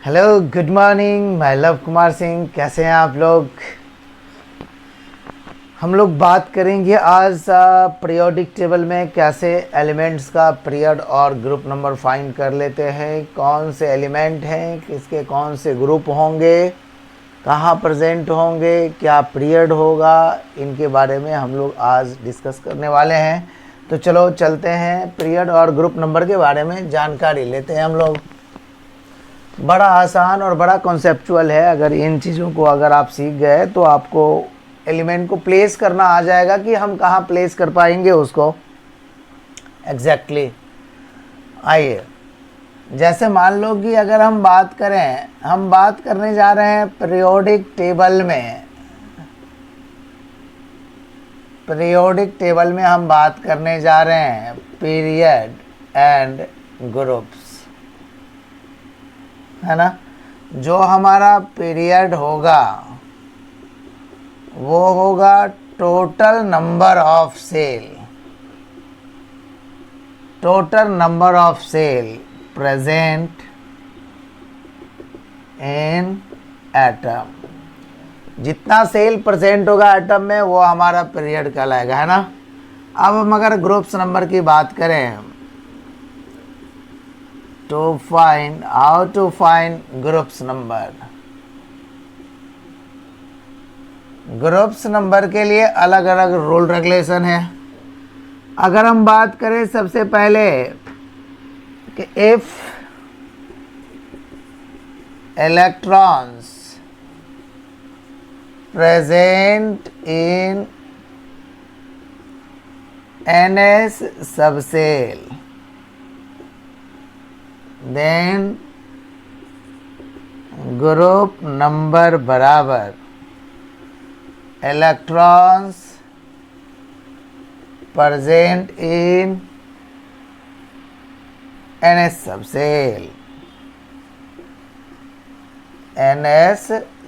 Hello, good morning, मैं love Kumar Singh. कैसे हैं आप लोग? हम लोग बात करेंगे आज पीरियोडिक टेबल में कैसे एलिमेंट्स का पीरियड और ग्रुप नंबर फाइंड कर लेते हैं, कौन से एलिमेंट हैं, किसके कौन से ग्रुप होंगे, कहाँ प्रेजेंट होंगे, क्या पीरियड होगा, इनके बारे में हम लोग आज डिस्कस करने वाले हैं। तो चलो चलते हैं, पीरियड और ग्रुप नंबर के बारे में जानकारी लेते हैं हम लोग। बड़ा आसान और बड़ा कॉन्सेप्चुअल है। अगर इन चीज़ों को अगर आप सीख गए तो आपको एलिमेंट को प्लेस करना आ जाएगा कि हम कहाँ प्लेस कर पाएंगे उसको एग्जैक्टली। आइए, जैसे मान लो कि अगर हम बात करने जा रहे हैं पीरियोडिक टेबल में हम बात करने जा रहे हैं पीरियड एंड ग्रुप्स, है ना। जो हमारा पीरियड होगा वो होगा total number of cell present in atom. जितना सेल प्रेजेंट होगा एटम में वो हमारा पीरियड कहलाएगा, है ना। अब हम अगर ग्रुप्स नंबर की बात करें how to find groups number के लिए अलग अलग रूल रेगुलेशन है। अगर हम बात करें सबसे पहले कि if electrons present in ns subshell then group number बराबर electrons present in ns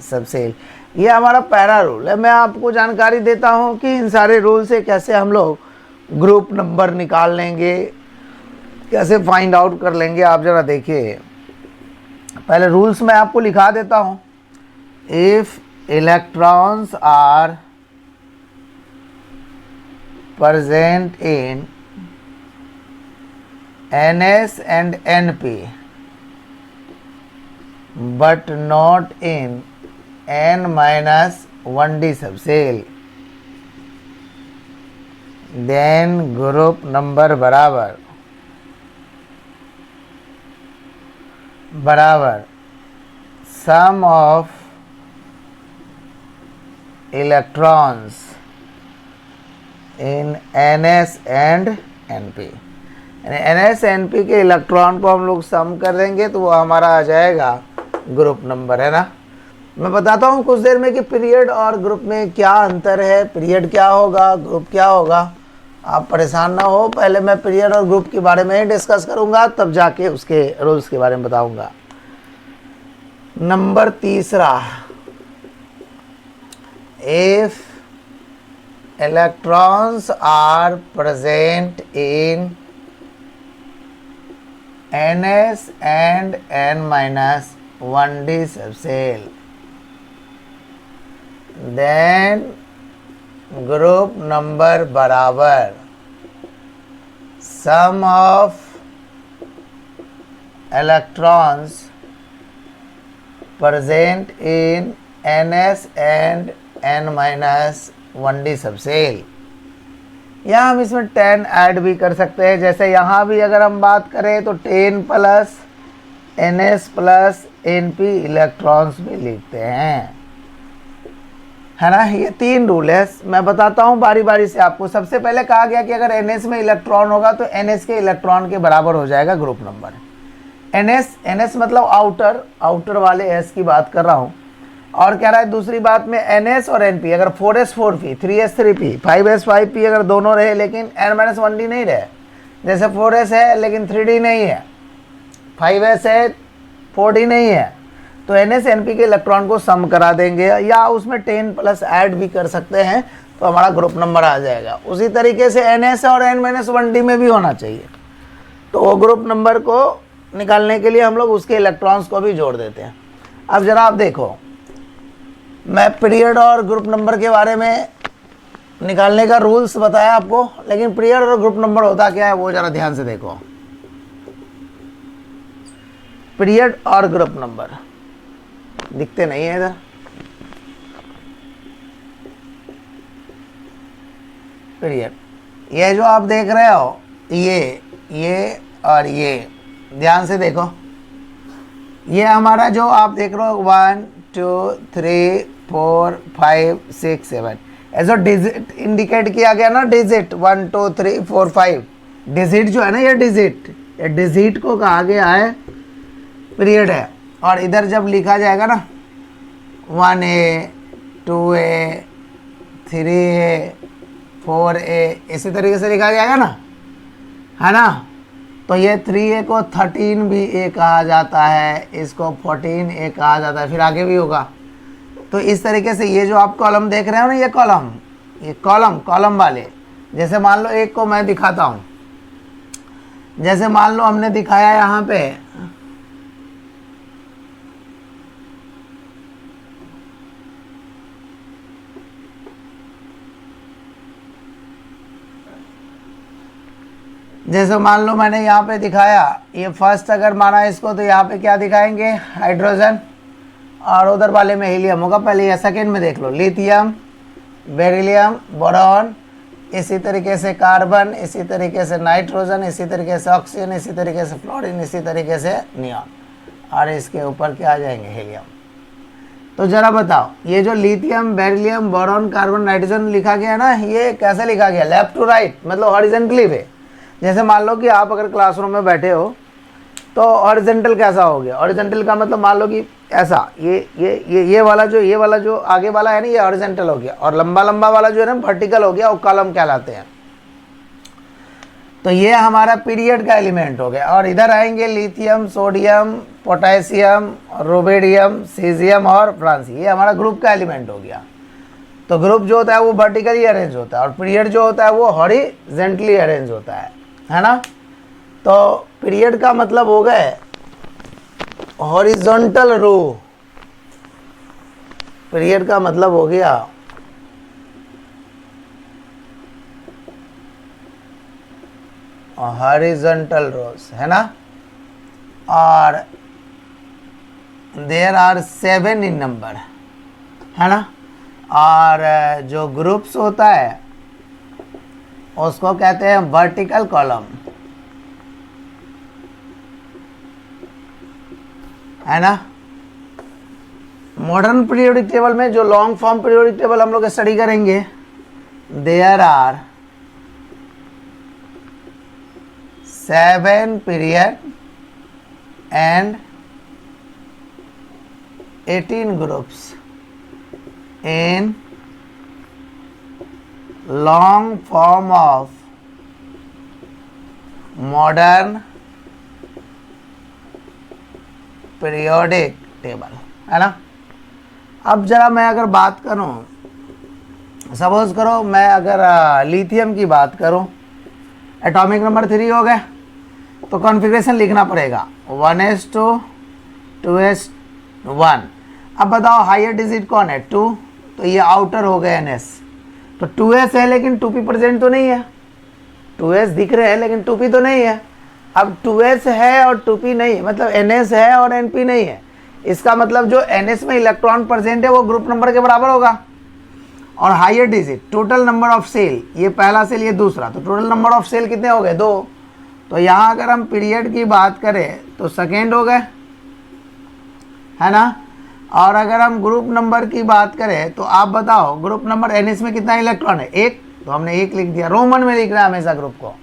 subshell. ये हमारा पहला रूल है। मैं आपको जानकारी देता हूँ कि इन सारे रूल से कैसे हम लोग ग्रुप नंबर निकाल लेंगे, कैसे फाइंड आउट कर लेंगे। आप जरा देखिए, पहले रूल्स मैं आपको लिखा देता हूँ। If electrons are present in ns and np but not in n-1d subshell, then group number बराबर sum of electrons in ns and np। ns np के इलेक्ट्रॉन को हम लोग सम कर देंगे तो वो हमारा आ जाएगा ग्रुप नंबर, है ना। मैं बताता हूँ कुछ देर में कि पीरियड और ग्रुप में क्या अंतर है, पीरियड क्या होगा, ग्रुप क्या होगा। आप परेशान ना हो, पहले मैं पीरियड और ग्रुप के बारे में ही डिस्कस करूँगा, तब जाके उसके रूल्स के बारे में बताऊँगा। नंबर तीसरा, if electrons are present in ns and n-1d subshell then group number बराबर sum of electrons present in ns and n-1d subshell. यहाँ हम इसमें 10 ऐड भी कर सकते हैं। जैसे यहाँ भी अगर हम बात करें तो 10 plus ns plus np electrons भी लिखते हैं, है ना। ये 3 रूल है, मैं बताता हूँ बारी बारी से आपको। सबसे पहले कहा गया कि अगर ns में इलेक्ट्रॉन होगा तो ns के इलेक्ट्रॉन के बराबर हो जाएगा ग्रुप नंबर। ns मतलब आउटर वाले s की बात कर रहा हूँ। और कह रहा है दूसरी बात में ns और np अगर 4s 4p 3s 3p 5s 5p अगर दोनों रहे लेकिन n-1d नहीं रहे, जैसे 4s है लेकिन 3d नहीं है, 5s है 4d नहीं है, तो ns np के इलेक्ट्रॉन को सम करा देंगे या उसमें 10 प्लस ऐड भी कर सकते हैं तो हमारा ग्रुप नंबर आ जाएगा। उसी तरीके से ns और n-1d में भी होना चाहिए। तो वो ग्रुप नंबर को निकालने के लिए हम लोग उसके इलेक्ट्रॉन्स को भी जोड़ देते हैं। अब जरा आप देखो, मैं पीरियड और ग्रुप नंबर के बारे में निकालने का रूल्स बताया आपको, लेकिन पीरियड और ग्रुप नंबर होता क्या है वो जरा ध्यान से देखो। पीरियड और ग्रुप नंबर दिखते नहीं है इधर, पीरियड ये जो आप देख रहे हो, ये और ये ध्यान से देखो, ये हमारा जो आप देख रहे हो 1 2 3 4 5 6 7, ऐसा डिजिट इंडिकेट किया गया ना, डिजिट 1 2 3 4 5, डिजिट जो है ना, ये डिजिट को कहा गया है पीरियड है। और इधर जब लिखा जाएगा ना 1A 2A 3A 4A, इसी तरीके से लिखा जाएगा ना, है ना। तो ये 3A को 13B कहा जाता है, इसको 14A कहा जाता है, फिर आगे भी होगा। तो इस तरीके से ये जो आप कॉलम देख रहे हो ना, ये कॉलम वाले, जैसे मान लो एक को मैं दिखाता हूँ, जैसे मान लो हमने दिखाया यहाँ पे जैसे मान लो मैंने यहाँ पे दिखाया, ये फर्स्ट अगर माना इसको तो यहाँ पे क्या दिखाएंगे, हाइड्रोजन, और उधर वाले में हीलियम होगा। पहले या सेकेंड में देख लो, लिथियम, बेरिलियम, बोरॉन, इसी तरीके से कार्बन, इसी तरीके से नाइट्रोजन, इसी तरीके से ऑक्सीजन, इसी तरीके से फ्लोरीन, इसी तरीके से नियॉन, और इसके ऊपर क्या आ जाएंगे, हीलियम। तो जरा बताओ, ये जो lithium, beryllium, boron, carbon, nitrogen लिखा गया ना, ये कैसे लिखा गया, लेफ्ट टू राइट, मतलब हॉरिजॉन्टली पे। जैसे मान लो कि आप अगर क्लासरूम में बैठे हो तो हॉरिजॉन्टल कैसा हो गया, हॉरिजॉन्टल का मतलब मान लो कि ऐसा, ये वाला जो आगे वाला है ना, ये हॉरिजॉन्टल हो गया, और लंबा वाला जो है ना वर्टिकल हो गया, वो कॉलम कहलाते हैं। तो ये हमारा पीरियड का एलिमेंट हो गया। और इधर आएंगे lithium, sodium, potassium, rubidium, caesium और फ्रांसी, ये हमारा ग्रुप का एलिमेंट हो गया। तो ग्रुप जो होता है वो वर्टिकली अरेंज होता है, और पीरियड जो होता है वो हॉरिजॉन्टली अरेंज होता है ना। तो पीरियड का मतलब हो गए हॉरिजॉन्टल रो, पीरियड का मतलब हो गया हॉरिजॉन्टल रोज, है ना। और देयर आर 7 इन नंबर, है ना। और जो ग्रुप्स होता है उसको कहते हैं वर्टिकल कॉलम, है ना। मॉडर्न पीरियोडिक टेबल में जो लॉन्ग फॉर्म पीरियोडिक टेबल हम लोग स्टडी करेंगे, there are 7 period and 18 groups in long form of modern periodic table, है ना। अब जरा मैं अगर बात करूं, सपोज करो मैं अगर लिथियम की बात करूं, एटॉमिक नंबर 3 हो गए, तो कॉन्फ़िगरेशन लिखना पड़ेगा 1s2 2s1। अब बताओ हायर डिजिट कौन है, 2, तो ये आउटर हो गए NS। तो 2s है लेकिन 2p प्रेजेंट तो नहीं है, 2s दिख रहे हैं लेकिन 2p तो नहीं है। अब 2s है और 2p नहीं, मतलब NS है और NP नहीं है, इसका मतलब जो NS में इलेक्ट्रॉन प्रेजेंट है वो ग्रुप नंबर के बराबर होगा। और higher digit, total number of cell, ये पहला सेल ये दूसरा, तो टोटल नंबर ऑफ सेल कितने हो गए, 2। तो यहाँ अगर हम पीरियड की बात करें तो सेकेंड हो गए, है ना। और अगर हम ग्रुप नंबर की बात करें तो आप बताओ ग्रुप नंबर NS में कितना इलेक्ट्रॉन है, 1, तो हमने 1 लिख दिया, रोमन में लिख रहा है हमेशा ग्रुप को।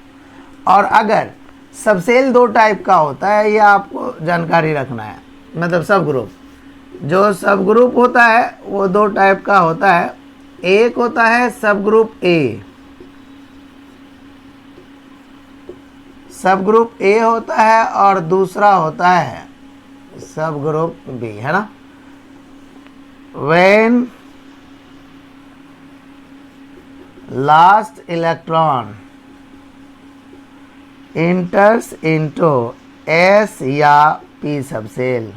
और अगर सबसेल 2 टाइप का होता है, ये आपको जानकारी रखना है, मतलब सब ग्रुप, जो सब ग्रुप होता है वो 2 टाइप का होता है। एक होता है सब ग्रुप A, सब ग्रुप A होता है, और दूसरा होता है सब ग्रुप B, है ना। when last electron enters into S या पी सबसेल,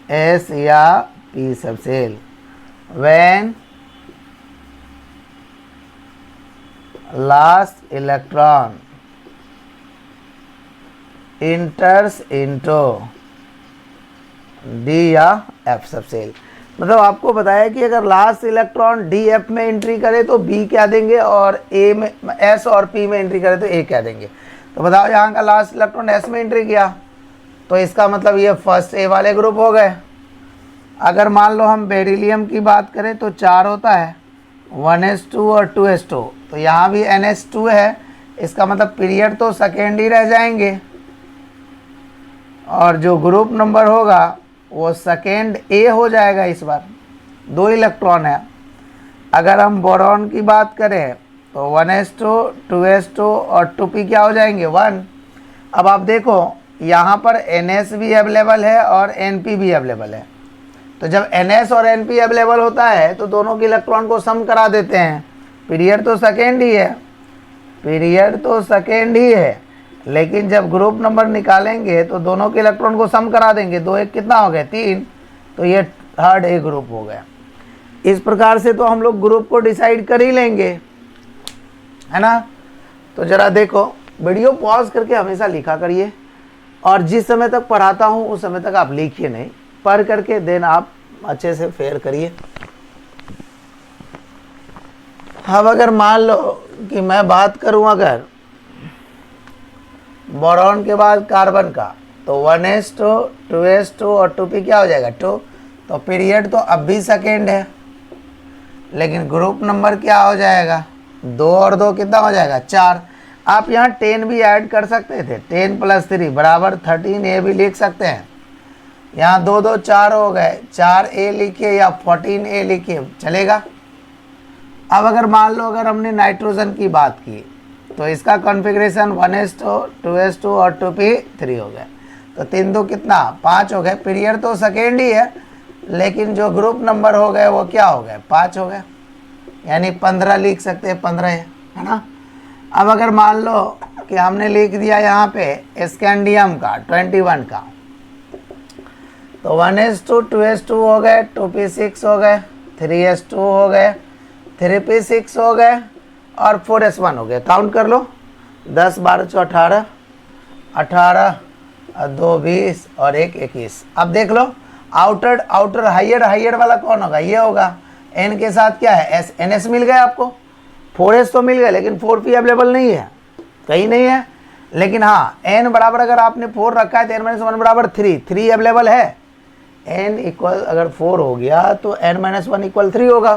एस या P subshell when last electron इंटर्स into D या एफ सबसेल। मतलब आपको बताया कि अगर लास्ट इलेक्ट्रॉन डी एफ में एंट्री करे तो बी क्या देंगे, और ए में एस और पी में एंट्री करे तो ए क्या देंगे। तो बताओ यहाँ का लास्ट इलेक्ट्रॉन एस में एंट्री किया तो इसका मतलब ये फर्स्ट ए वाले ग्रुप हो गए। अगर मान लो हम बेरिलियम की बात करें तो 4 होता है, 1s2 और 2s2, तो यहाँ भी ns2 है, इसका मतलब पीरियड तो सेकेंड ही रह जाएंगे और जो ग्रुप नंबर होगा वो सेकेंड ए हो जाएगा। इस बार 2 इलेक्ट्रॉन है। अगर हम बोरॉन की बात करें तो 1s2, 2s2 और 2p क्या हो जाएंगे 1। अब आप देखो यहाँ पर ns भी अवेलेबल है और np भी अवेलेबल है, तो जब ns और np अवेलेबल होता है तो दोनों के इलेक्ट्रॉन को सम करा देते हैं। पीरियड तो सेकेंड ही है, पीरियड तो सेकेंड ही है, लेकिन जब ग्रुप नंबर निकालेंगे तो दोनों के इलेक्ट्रॉन को सम करा देंगे। 2 1 कितना हो गया 3, तो ये थर्ड ए ग्रुप हो गया। इस प्रकार से तो हम लोग ग्रुप को डिसाइड कर ही लेंगे, है ना। तो ज़रा देखो, वीडियो पॉज करके हमेशा लिखा करिए और जिस समय तक पढ़ाता हूँ उस समय तक आप लिखिए नहीं, पढ़ करके देन आप अच्छे से फेयर करिए। अब अगर मान लो कि मैं बात करूँ अगर बोरॉन के बाद कार्बन का, तो 1s2, 2s2 और 2p क्या हो जाएगा 2, तो पीरियड तो अब भी सेकेंड है, लेकिन ग्रुप नंबर क्या हो जाएगा 2 और 2 कितना हो जाएगा 4। आप यहाँ 10 भी ऐड कर सकते थे, 10 + 3 बराबर 13 ए भी लिख सकते हैं। यहाँ 2 2 4 हो गए, 4 ए लिखिए या 14 ए लिखिए चलेगा। अब अगर मान लो अगर हमने नाइट्रोजन की बात की तो इसका कॉन्फ़िगरेशन 1s2, 2s2 और 2p3 हो गए, तो 3 2 कितना 5 हो गए। पीरियड तो सेकेंड ही है, लेकिन जो ग्रुप नंबर हो गए वो क्या हो गए 5 हो गए, यानी 15 लिख सकते हैं, 15 है ना। अब अगर मान लो कि हमने लिख दिया यहाँ पे स्कैंडियम का 21 का, तो 1s2, 2s2 हो गए, 2p6 हो गए, 3s2 हो गए, 3p6 हो गए और 4s1 हो गए। काउंट कर लो, 10 12 × 18, 18 2 20 और 1 21। अब देख लो आउटर हाइयर वाला कौन होगा, ये होगा। n के साथ क्या है ns मिल गया आपको, 4s तो मिल गए लेकिन 4p अवेलेबल नहीं है, कहीं नहीं है। लेकिन हाँ n बराबर अगर आपने 4 रखा है तो n - 1 बराबर 3 अवेलेबल है। n इक्वल अगर 4 हो गया तो n - 1 इक्वल 3 होगा,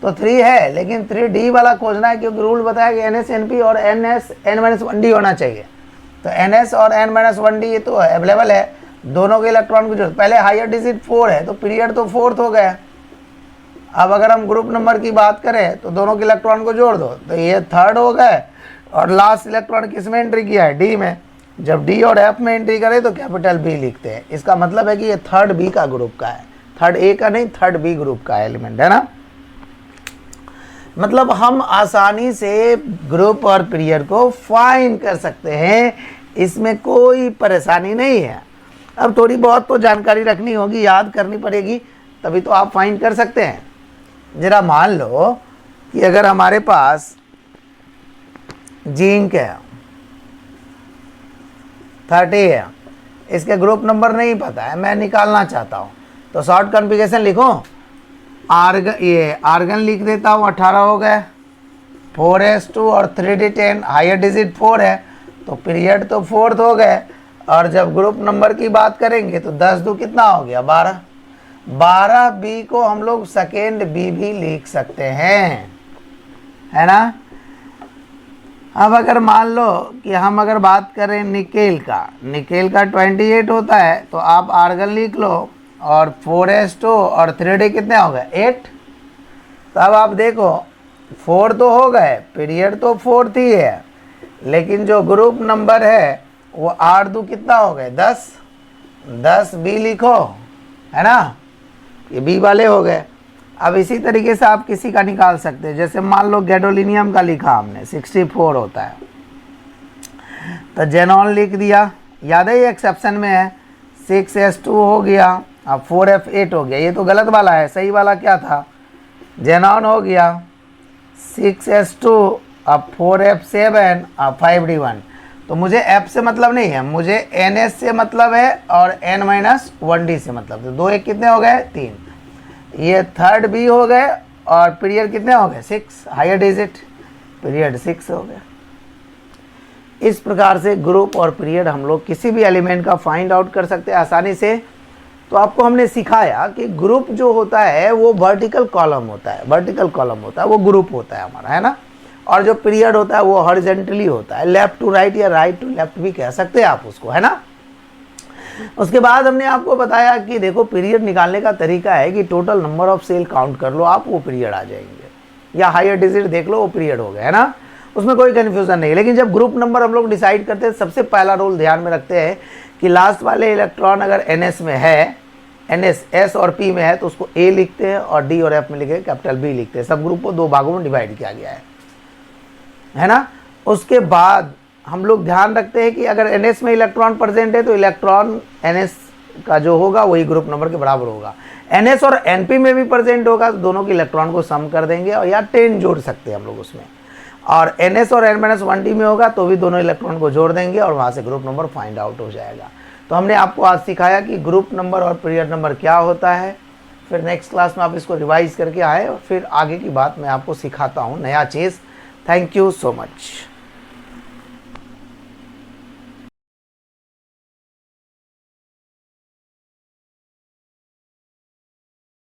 तो 3 है, लेकिन 3d वाला खोजना है क्योंकि रूल बताया कि ns np और ns n - 1d होना चाहिए। तो ns और n - 1d ये तो अवेलेबल है, दोनों के इलेक्ट्रॉन की जरूरत। पहले हायर डिजिट 4 है तो पीरियड तो 4th हो गया। अब अगर हम ग्रुप नंबर की बात करें तो दोनों के इलेक्ट्रॉन को जोड़ दो तो ये 3rd हो गए, और लास्ट इलेक्ट्रॉन किस में एंट्री किया है डी में। जब डी और एफ में एंट्री करें तो कैपिटल बी लिखते हैं, इसका मतलब है कि ये 3rd बी का ग्रुप का है, 3rd ए का नहीं 3rd बी ग्रुप का एलिमेंट है ना। मतलब हम आसानी से ग्रुप और पीरियड को फाइंड कर सकते हैं, इसमें कोई परेशानी नहीं है। अब थोड़ी बहुत तो जानकारी रखनी होगी, याद करनी पड़ेगी, तभी तो आप फाइंड कर सकते हैं। जरा मान लो कि अगर हमारे पास जिंक है 30 है, इसके ग्रुप नंबर नहीं पता है, मैं निकालना चाहता हूँ, तो शॉर्ट कॉन्फ़िगरेशन लिखो, आर्गन लिख देता हूँ, 18 हो गए, 4s2 और 3d10 हायर डिजिट 4 है, तो पीरियड तो 4th हो गए। और जब ग्रुप नंबर की बात करेंगे तो 10 2 कितना हो गया 12, 12 बी को हम लोग सेकेंड बी भी लिख सकते हैं, है ना। अब अगर मान लो कि हम अगर बात करें निकेल का 28 होता है, तो आप आर्गन लिख लो और 4s2 और 3d कितने हो गए 8। तो अब आप देखो 4 तो हो गए, पीरियड तो 4th ही है, लेकिन जो ग्रुप नंबर है वो 8 2 कितना हो गए 10, 10 बी लिखो, है ना, ये बी वाले हो गए। अब इसी तरीके से आप किसी का निकाल सकते हैं, जैसे मान लो गैडोलिनियम का लिखा हमने 64 होता है, तो जेनॉन लिख दिया, याद है ये एक्सेप्शन में है। 6s2 हो गया, अब 4f8 हो गया। ये तो गलत वाला है, सही वाला क्या था, जेनॉन हो गया 6s2, अब 4f7, अब 5d1। तो मुझे f से मतलब नहीं है, मुझे ns से मतलब है और n-1d से मतलब। तो 2 1 कितने हो गए, 3। ये थर्ड b हो गए और पीरियड कितने हो गए, 6, हायर डिजिट पीरियड 6 हो गया। इस प्रकार से ग्रुप और पीरियड हम लोग किसी भी एलिमेंट का फाइंड आउट कर सकते हैं आसानी से। तो आपको हमने सिखाया कि ग्रुप जो होता है वो वर्टिकल कॉलम होता है, वर्टिकल कॉलम होता है वो ग्रुप होता है हमारा, है ना। और जो पीरियड होता है वो हॉरिजॉन्टली होता है, लेफ्ट टू राइट या राइट टू लेफ्ट भी कह सकते हैं आप उसको, है ना। उसके बाद हमने आपको बताया कि देखो पीरियड निकालने का तरीका है कि total number of cell count कर लो आप, वो पीरियड आ जाएंगे, या हायर डिजिट देख लो वो पीरियड हो गया, है ना। उसमें कोई कन्फ्यूज़न नहीं। लेकिन जब ग्रुप नंबर हम लोग डिसाइड करते हैं, सबसे पहला रूल ध्यान में रखते हैं कि लास्ट वाले इलेक्ट्रॉन अगर NS में है, NS S और P में है तो उसको A लिखते हैं, और D और F में लिखे कैपिटल B लिखते हैं। सब ग्रुप को 2 भागों में डिवाइड किया गया है ना। उसके बाद हम लोग ध्यान रखते हैं कि अगर NS में इलेक्ट्रॉन प्रेजेंट है तो इलेक्ट्रॉन NS का जो होगा वही ग्रुप नंबर के बराबर होगा। NS और NP में भी प्रेजेंट होगा तो दोनों के इलेक्ट्रॉन को सम कर देंगे, और या 10 जोड़ सकते हैं हम लोग उसमें। और NS और N-1d में होगा तो भी दोनों इलेक्ट्रॉन को जोड़ देंगे और वहाँ से ग्रुप नंबर फाइंड आउट हो जाएगा। तो हमने आपको आज सिखाया कि ग्रुप नंबर और पीरियड नंबर क्या होता है। फिर नेक्स्ट क्लास में आप इसको रिवाइज करके आए और फिर आगे की बात मैं आपको सिखाता हूँ नया चीज़। Thank you so much.